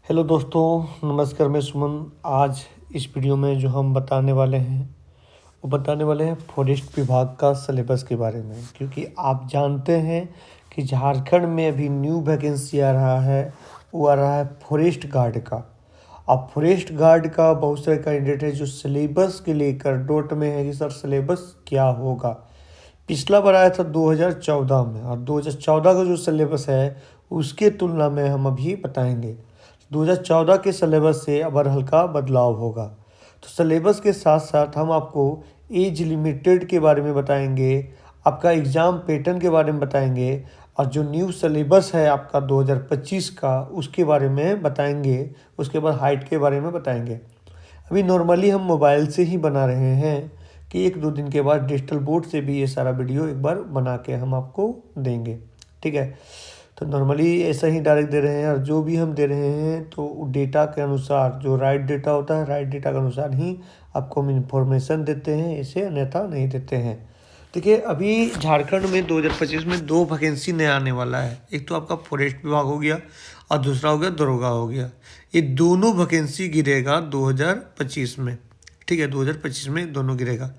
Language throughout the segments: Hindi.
हेलो दोस्तों, नमस्कार। मैं सुमन। आज इस वीडियो में जो हम बताने वाले हैं वो बताने वाले हैं फॉरेस्ट विभाग का सिलेबस के बारे में, क्योंकि आप जानते हैं कि झारखंड में अभी न्यू वैकेंसी आ रहा है। वो आ रहा है फॉरेस्ट गार्ड का। अब फॉरेस्ट गार्ड का बहुत सारे कैंडिडेट है जो सिलेबस के लेकर डोट में है कि सर सिलेबस क्या होगा। पिछला बार आया था 2014 में, और 2014 का जो सिलेबस है उसके तुलना में हम अभी बताएंगे। 2014 के सिलेबस से अब हल्का बदलाव होगा। तो सिलेबस के साथ साथ हम आपको एज लिमिटेड के बारे में बताएंगे, आपका एग्ज़ाम पैटर्न के बारे में बताएंगे, और जो न्यू सिलेबस है आपका 2025 का उसके बारे में बताएंगे। उसके बाद हाइट के बारे में बताएंगे। अभी नॉर्मली हम मोबाइल से ही बना रहे हैं कि एक दो दिन के बाद डिजिटल बोर्ड से भी ये सारा वीडियो एक बार बना के हम आपको देंगे। ठीक है, तो नॉर्मली ऐसा ही डायरेक्ट दे रहे हैं, और जो भी हम दे रहे हैं तो डेटा के अनुसार, जो राइट डेटा होता है राइट डेटा के अनुसार ही आपको हम इंफॉर्मेशन देते हैं, इसे अन्यथा नहीं देते हैं। देखिए, अभी झारखंड में 2025 में दो वैकेंसी नया आने वाला है। एक तो आपका फॉरेस्ट विभाग हो गया और दूसरा हो गया दरोगा हो गया। ये दोनों वैकेंसी गिरेगा 2025 में। ठीक है, 2025 में दोनों गिरेगा,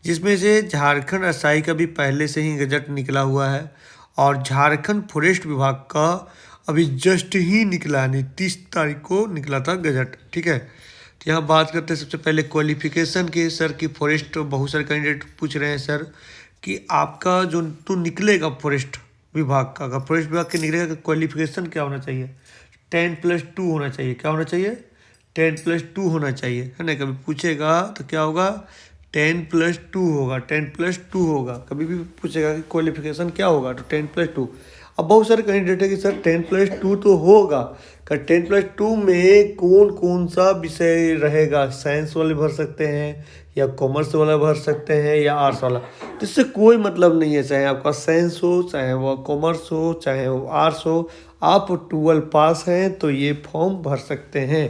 जिसमें से झारखंड एसआई का भी पहले से ही गजट निकला हुआ है, और झारखंड फॉरेस्ट विभाग का अभी जस्ट ही निकला, यानी 30 तारीख को निकला था गजट। ठीक है, तो यहाँ बात करते हैं सबसे पहले क्वालिफिकेशन के। सर की फॉरेस्ट बहुत सारे कैंडिडेट पूछ रहे हैं सर कि आपका जो तो निकलेगा फॉरेस्ट विभाग का, अगर फॉरेस्ट विभाग के निकलेगा क्वालिफिकेशन क्या होना चाहिए? 10+2 होना चाहिए। क्या होना चाहिए? 10+2 होना चाहिए, है ना। कभी पूछेगा तो क्या होगा? 10+2 होगा, 10+2 होगा। कभी भी पूछेगा कि क्वालिफिकेशन क्या होगा तो 10+2। अब बहुत सारे कैंडिडेट है कि सर 10+2 तो होगा, का 10+2 में कौन कौन सा विषय रहेगा? साइंस वाले भर सकते हैं, या कॉमर्स वाला भर सकते हैं, या आर्ट्स वाला। तो इससे कोई मतलब नहीं है, चाहे आपका साइंस हो, चाहे वो कॉमर्स हो, चाहे वो आर्ट्स हो। आप 12 पास हैं तो ये फॉर्म भर सकते हैं।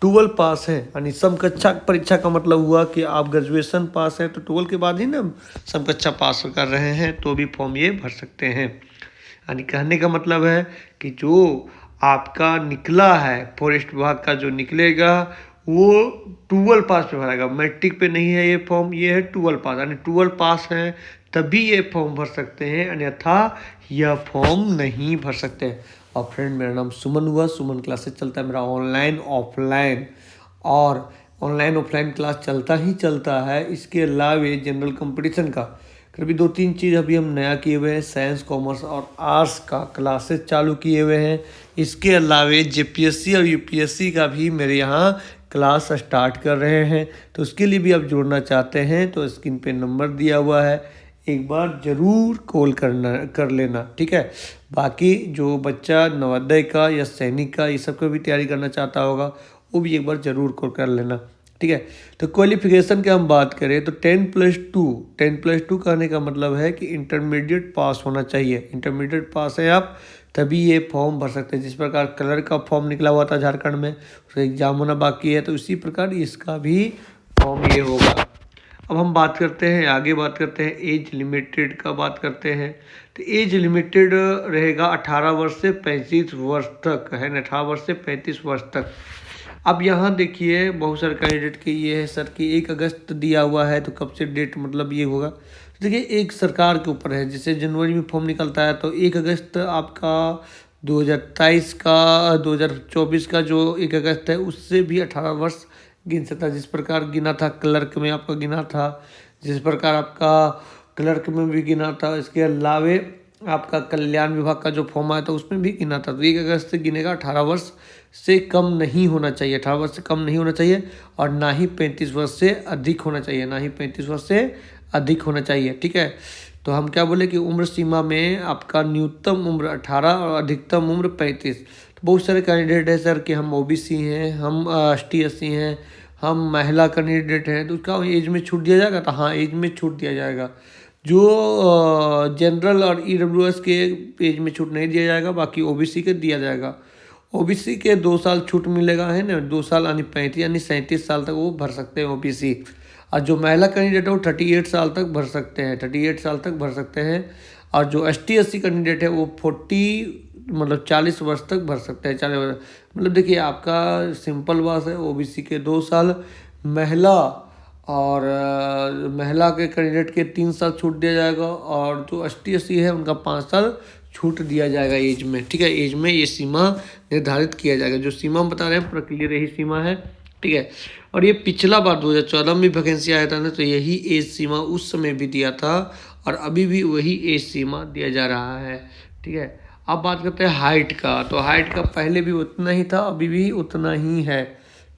12 पास है यानी समकक्षा परीक्षा का मतलब हुआ कि आप ग्रेजुएशन पास हैं, तो 12 के बाद ही ना समकक्षा पास कर रहे हैं तो भी फॉर्म ये भर सकते हैं। यानी कहने का मतलब है कि जो आपका निकला है फॉरेस्ट विभाग का, जो निकलेगा वो 12 पास पे भरेगा। मैट्रिक पे नहीं है ये फॉर्म, ये है 12 पास, यानी 12 पास है तभी ये फॉर्म भर सकते हैं, अन्यथा यह फॉर्म नहीं भर सकते। और फ्रेंड, मेरा नाम सुमन हुआ। सुमन क्लासेस चलता है मेरा ऑनलाइन ऑफलाइन, और ऑनलाइन ऑफलाइन क्लास चलता ही चलता है। इसके अलावा जनरल कंपटीशन का कभी 2-3 चीज़ अभी हम नया किए हुए हैं। साइंस, कॉमर्स और आर्ट्स का क्लासेस चालू किए हुए हैं। इसके अलावा जेपीएससी और यूपीएससी का भी मेरे यहाँ क्लास स्टार्ट कर रहे हैं, तो उसके लिए भी आप जुड़ना चाहते हैं तो स्क्रीन पे नंबर दिया हुआ है, एक बार ज़रूर कॉल कर लेना। ठीक है, बाकी जो बच्चा नवोदय का या सैनिक का ये सब का भी तैयारी करना चाहता होगा वो भी एक बार ज़रूर कॉल कर लेना। ठीक है, तो क्वालिफिकेशन की हम बात करें तो 10+2 कहने का मतलब है कि इंटरमीडिएट पास होना चाहिए। इंटरमीडिएट पास है आप तभी ये फॉर्म भर सकते हैं। जिस प्रकार कलर का फॉर्म निकला हुआ था झारखंड में, उसका एग्जाम होना बाकी है, तो इसी प्रकार इसका भी फॉर्म ये होगा। अब हम बात करते हैं, आगे बात करते हैं एज लिमिटेड का बात करते हैं। तो एज लिमिटेड रहेगा 18 वर्ष से 35 वर्ष तक, है ना, 18 वर्ष से 35 वर्ष तक। अब यहाँ देखिए बहुत सारे कैंडिडेट के ये है सर कि 1 अगस्त दिया हुआ है, तो कब से डेट मतलब ये होगा? तो देखिए, एक सरकार के ऊपर है। जैसे जनवरी में फॉर्म निकलता है तो 1 अगस्त आपका 2023 का, 2024 का जो 1 अगस्त है उससे भी 18 वर्ष गिन सकता है। जिस प्रकार गिना था क्लर्क में आपका गिना था, जिस प्रकार आपका क्लर्क में भी गिना था, इसके अलावे आपका कल्याण विभाग का जो फॉर्म आया था उसमें भी गिना था। तो 1 अगस्त से गिनेगा। 18 वर्ष से कम नहीं होना चाहिए, 18 वर्ष से कम नहीं होना चाहिए, और ना ही 35 वर्ष से अधिक होना चाहिए, ना ही 35 वर्ष से अधिक होना चाहिए। ठीक है, तो हम क्या बोले कि उम्र सीमा में आपका न्यूनतम उम्र 18 और अधिकतम उम्र 35। तो बहुत सारे कैंडिडेट है सर कि हम ओबीसी हैं, हम एसटी एससी हैं, हम महिला कैंडिडेट हैं, तो उसका एज में छूट दिया जाएगा? तो हाँ, एज में छूट दिया जाएगा। जो जनरल और ईडब्ल्यूएस के एज में छूट नहीं दिया जाएगा, बाकी ओबीसी के दिया जाएगा। ओबीसी के 2 साल छूट मिलेगा, है ना, 2 साल यानी 35 यानी 37 साल तक वो भर सकते हैं ओबीसी। और जो महिला कैंडिडेट है वो 38 साल तक भर सकते हैं, 38 साल तक भर सकते हैं। और जो ST/SC कैंडिडेट है वो 40 वर्ष तक भर सकते हैं, 40 वर्ष। मतलब देखिए आपका सिंपल बात है, OBC के 2 साल, महिला और महिला के कैंडिडेट के 3 साल छूट दिया जाएगा, और जो ST/SC है उनका 5 साल छूट दिया जाएगा एज में, ठीक है। एज में ये सीमा निर्धारित किया जाएगा, जो सीमा हम बता रहे हैं पूरा क्लियर यही सीमा है, ठीक है। और ये पिछला बार 2014 में वैकेंसी आया था ना, तो यही एज सीमा उस समय भी दिया था और अभी भी वही एज सीमा दिया जा रहा है, ठीक है। अब बात करते हैं हाइट का, तो हाइट का पहले भी उतना ही था, अभी भी उतना ही है,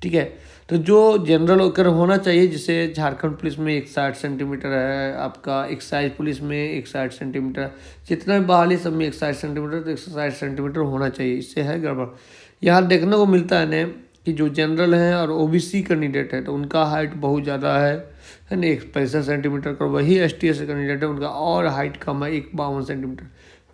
ठीक है। तो जो जनरल होकर होना चाहिए, जैसे झारखंड पुलिस में 61 सेंटीमीटर है, आपका एक्साइज पुलिस में 61 सेंटीमीटर, जितना भी बहाली सब में 61 सेंटीमीटर, तो 160 सेंटीमीटर होना चाहिए, इससे है गड़बड़। यहाँ देखने को मिलता है ना कि जो जनरल है और OBC कैंडिडेट है तो उनका हाइट बहुत ज़्यादा है ना, 65 सेंटीमीटर का। वही ST/SC कैंडिडेट है उनका और हाइट कम है, 51 सेंटीमीटर।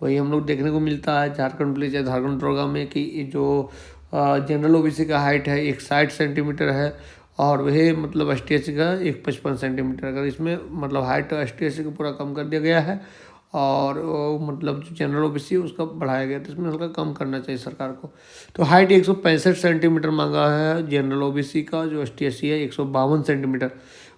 वही हम लोग देखने को मिलता है झारखंड पुलिस या झारखंड दरोगा में कि जो जनरल OBC का हाइट है 61 सेंटीमीटर है, और वही मतलब ST/SC का 55 सेंटीमीटर का। इसमें मतलब हाइट ST/SC को पूरा कम कर दिया गया है, और मतलब जो जनरल OBC है उसका बढ़ाया गया, तो इसमें हल्का कम करना चाहिए सरकार को। तो हाइट 165 सेंटीमीटर मांगा है जनरल OBC का, जो ST/SC है 152 सेंटीमीटर।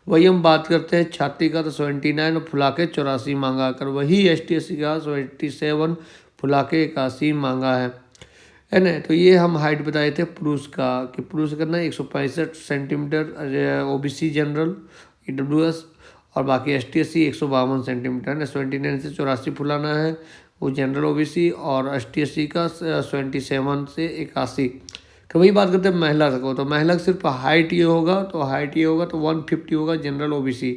वही हम बात करते हैं छाती का, तो 79 और फुला के 84 मांगा कर, वही ST/SC का 77 फुला के 81 मांगा है ना। तो ये हम हाइट बताए थे पुरुष का, कि पुरुष करना 165 सेंटीमीटर OBC जनरल EWS, और बाकी ST/SC 152 सेंटीमीटर है, 79 से 84 फुलाना है वो जनरल OBC, और ST/SC का 77 से 81। तो वही बात करते हैं महिला को, तो महिला का सिर्फ हाइट ये होगा, तो हाइट ये होगा तो 150 होगा जनरल OBC,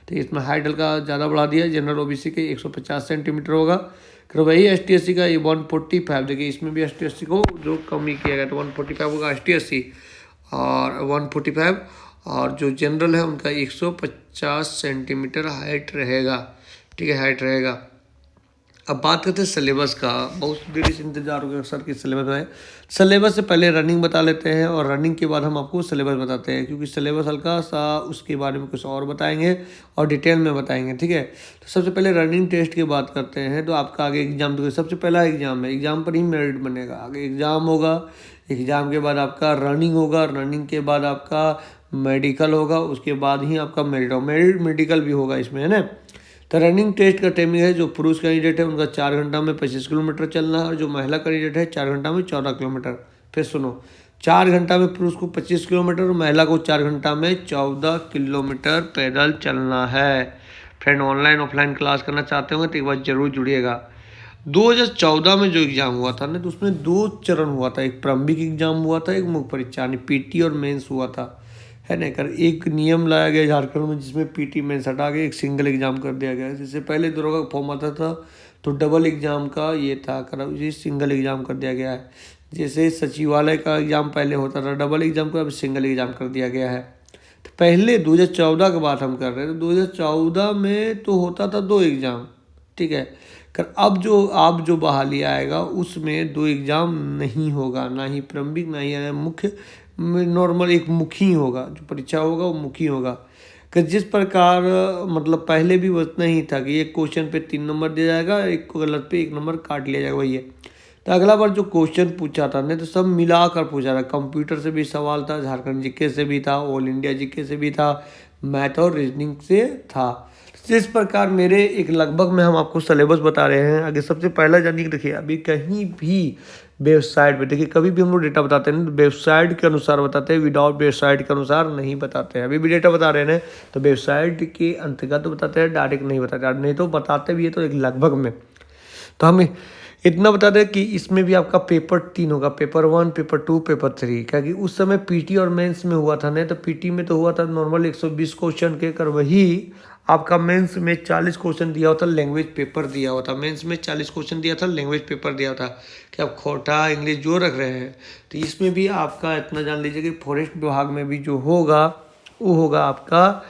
तो इसमें हाइट हल्का ज़्यादा बढ़ा दिया, जनरल OBC के 150 सेंटीमीटर होगा। फिर वही ST/SC का ये 145, देखिए इसमें भी ST/SC को जो कम ही किया गया, तो 145 होगा ST/SC और 145, और जो जनरल है उनका 150 सेंटीमीटर हाइट रहेगा, ठीक है, हाइट रहेगा। अब बात करते हैं सिलेबस का, बहुत देरी से इंतजार हो गया सर कि सिलेबस में। सिलेबस से पहले रनिंग बता लेते हैं, और रनिंग के बाद हम आपको सिलेबस बताते हैं, क्योंकि सिलेबस हल्का सा उसके बारे में कुछ और बताएंगे और डिटेल में बताएंगे, ठीक है। तो सबसे पहले रनिंग टेस्ट की बात करते हैं। तो आपका आगे एग्जाम, तो सबसे पहला एग्जाम है, एग्जाम पर ही मेरिट बनेगा। आगे एग्जाम होगा, एग्जाम के बाद आपका रनिंग होगा, रनिंग के बाद आपका मेडिकल होगा, उसके बाद ही आपका मेरिट होगा, मेरिट मेडिकल भी होगा इसमें, है ना। तो रनिंग टेस्ट का टाइमिंग है, जो पुरुष कैंडिडेट है उनका 4 घंटा में 25 किलोमीटर चलना है, और जो महिला कैंडिडेट है 4 घंटा में 14 किलोमीटर। फिर सुनो, 4 घंटा में पुरुष को 25 किलोमीटर और महिला को 4 घंटा में 14 किलोमीटर पैदल चलना है। फ्रेंड ऑनलाइन ऑफलाइन क्लास करना चाहते होंगे तो एक बार जरूर जुड़िएगा। 2014 में जो एग्ज़ाम हुआ था ना, तो उसमें 2 चरण हुआ था, एक प्रारंभिक एग्जाम हुआ था, एक मुख्य परीक्षा यानी PT और मेंस हुआ था, है ना। कर एक नियम लाया गया झारखंड में, जिसमें PT मेंस हटा के एक सिंगल एग्जाम कर दिया गया। जैसे पहले दरोगा का फॉर्म आता था तो डबल एग्जाम का ये था, कर ये सिंगल एग्जाम कर दिया गया है। जैसे सचिवालय का एग्जाम पहले होता था डबल एग्जाम का, अब सिंगल एग्जाम कर दिया गया है। तो पहले 2014 की बात हम कर रहे हैं, तो 2014 में तो होता था 2 एग्जाम, ठीक है। कर अब जो बहाली आएगा उसमें 2 एग्जाम नहीं होगा, ना ही प्रारंभिक ना ही मुख्य, नॉर्मल एक मुखी होगा, जो परीक्षा होगा वो मुखी होगा। कि जिस प्रकार मतलब पहले भी उतना ही था कि एक क्वेश्चन पे 3 नंबर दिया जाएगा, एक को गलत पे 1 नंबर काट लिया जाएगा, वही है। तो अगला बार जो क्वेश्चन पूछा था ना, तो सब मिला कर पूछा था, कंप्यूटर से भी सवाल था, झारखंड GK से भी था, ऑल इंडिया GK से भी था, मैथ और रीजनिंग से था। जिस प्रकार मेरे एक लगभग में हम आपको सिलेबस बता रहे हैं। आगे सबसे पहला जानिए, देखिए अभी कहीं भी वेबसाइट पे, देखिए कभी भी हम लोग डेटा बताते हैं तो वेबसाइट के अनुसार बताते हैं, विदाउट वेबसाइट के अनुसार नहीं बताते हैं। अभी भी डेटा बता रहे हैं तो वेबसाइट के अंतर्गत बताते हैं, डायरेक्ट नहीं बताते, नहीं तो बताते भी है तो एक लगभग में। तो हमें इतना बता दें कि इसमें भी आपका पेपर 3 होगा, पेपर 1, पेपर 2, पेपर 3। क्योंकि उस समय PT और मेंस में हुआ था ना, तो PT में तो हुआ था नॉर्मल 120 क्वेश्चन के, कर वही आपका मेंस में 40 क्वेश्चन दिया होता, लैंग्वेज पेपर दिया होता। मेंस में 40 क्वेश्चन दिया था, लैंग्वेज पेपर दिया था कि आप खोटा इंग्लिश जो रख रहे हैं। तो इसमें भी आपका इतना जान लीजिए कि फॉरेस्ट विभाग में भी जो होगा वो होगा आपका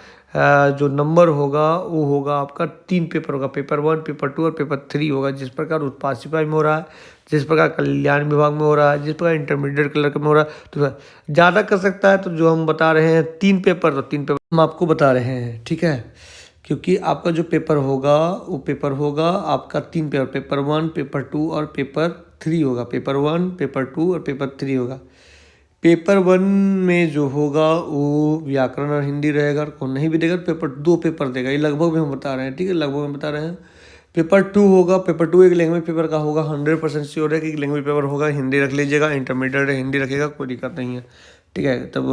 जो नंबर होगा वो होगा आपका 3 पेपर होगा, पेपर 1, पेपर 2 और पेपर 3 होगा। जिस प्रकार उत्पाद सिपाही में हो रहा है, जिस प्रकार कल्याण विभाग में हो रहा है, जिस प्रकार इंटरमीडिएट क्लर्क में हो रहा है, तो ज़्यादा कर सकता है। तो जो हम बता रहे हैं 3 पेपर, तो 3 पेपर हम आपको बता रहे हैं, ठीक है। क्योंकि आपका जो पेपर होगा वो पेपर होगा आपका 3 पेपर, पेपर 1, पेपर 2 और पेपर 3 होगा। पेपर 1, पेपर 2 और पेपर 3 होगा। पेपर 1 में जो होगा वो व्याकरण और हिंदी रहेगा, कौन नहीं भी देगा पेपर 2 पेपर देगा, ये लगभग में हम बता रहे हैं, ठीक है, लगभग में बता रहे हैं। पेपर 2 होगा, पेपर 2 एक लैंग्वेज पेपर का होगा, 100% श्योर है कि लैंग्वेज पेपर होगा, हिंदी रख लीजिएगा, इंटरमीडिएट हिंदी रखिएगा, कोई दिक्कत नहीं है, ठीक है। तब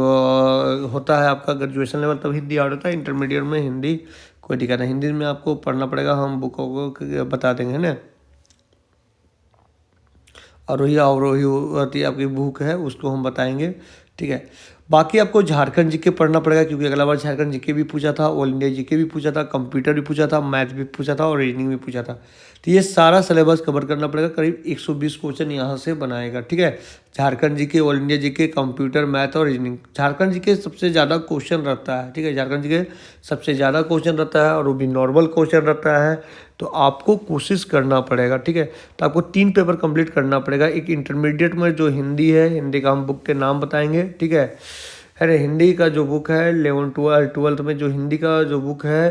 होता है आपका ग्रेजुएशन लेवल तब हिंदी आउट होता है, इंटरमीडिएट में हिंदी कोई दिक्कत नहीं, हिंदी में आपको पढ़ना पड़ेगा, हम बुकों को बता देंगे, है ना। आरोही अवरोही आपकी बुक है उसको हम बताएंगे, ठीक है। बाकी आपको झारखंड जीके पढ़ना पड़ेगा, क्योंकि अगला बार झारखंड जीके भी पूछा था, ऑल इंडिया जीके भी पूछा था, कंप्यूटर भी पूछा था, मैथ भी पूछा था और रीजनिंग भी पूछा था। तो ये सारा सिलेबस कवर करना पड़ेगा, करीब 120 क्वेश्चन यहाँ से बनाएगा, ठीक है। Jharkhand GK, all India GK, computer, math और रीजनिंग। झारखंड जीके सबसे ज़्यादा क्वेश्चन रहता है, ठीक है, झारखंड जीके सबसे ज़्यादा क्वेश्चन रहता है और वो भी नॉर्मल क्वेश्चन रहता है, तो आपको कोशिश करना पड़ेगा, ठीक है। तो आपको 3 पेपर कंप्लीट करना पड़ेगा। एक इंटरमीडिएट में जो हिंदी है, हिंदी का हम बुक के नाम बताएंगे, ठीक है। अरे हिंदी का जो बुक है 11-12 में जो हिंदी का जो बुक है,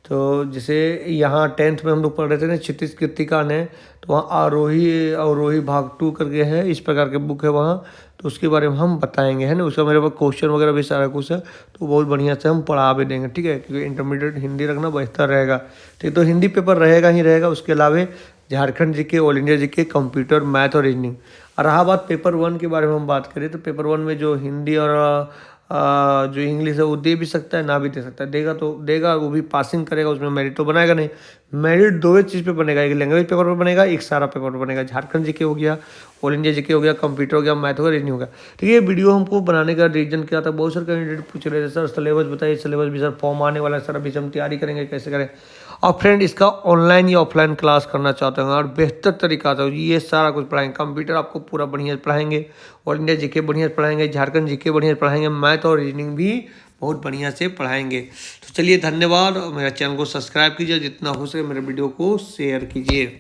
तो जैसे यहाँ 10th में हम लोग पढ़ रहे थे ना क्षितिज कृतिका ने, तो वहाँ आरोही अवरोही भाग 2 करके है, इस प्रकार के बुक है वहाँ, तो उसके बारे में हम बताएंगे, है ना। उसका मेरे पास क्वेश्चन वगैरह भी सारा कुछ है, तो बहुत बढ़िया से हम पढ़ा भी देंगे, ठीक है, क्योंकि इंटरमीडिएट हिंदी रखना बेहतर रहेगा, ठीक। तो हिंदी पेपर रहेगा ही रहेगा, उसके अलावा Jharkhand GK, all India GK, computer, math और रीजनिंग। और रहा बात पेपर 1 के बारे में हम बात करें, तो पेपर 1 में जो हिंदी और जो इंग्लिश है वो दे भी सकता है, ना भी दे सकता है, देगा तो देगा, वो भी पासिंग करेगा, उसमें मेरिट तो बनाएगा नहीं। मेरिट 2 चीज़ पे बनेगा, एक लैंग्वेज पेपर पर बनेगा, एक सारा पेपर पर बनेगा। झारखंड जीके हो गया, ऑल इंडिया जीके हो गया, कंप्यूटर हो गया, मैथ हो गया, रीजनिंग हो गया। तो ये वीडियो हमको बनाने का रीजन क्या था, बहुत सारे कैंडिडेट पूछ रहे थे सर सिलेबस बताइए, सिलेबस भी सर फॉर्म आने वाला है सर, अभी हम तैयारी करेंगे, कैसे करें। और फ्रेंड इसका ऑनलाइन या ऑफलाइन क्लास करना चाहते हैं और बेहतर तरीका से ये सारा कुछ पढ़ाएंगे। कंप्यूटर आपको पूरा बढ़िया पढ़ाएंगे, ऑल इंडिया जीके बढ़िया पढ़ाएंगे, झारखंड जीके बढ़िया पढ़ाएंगे, मैथ और रीजनिंग भी बहुत बढ़िया से पढ़ाएंगे। तो चलिए धन्यवाद, मेरा चैनल को सब्सक्राइब कीजिए, जितना हो सके मेरे वीडियो को शेयर कीजिए।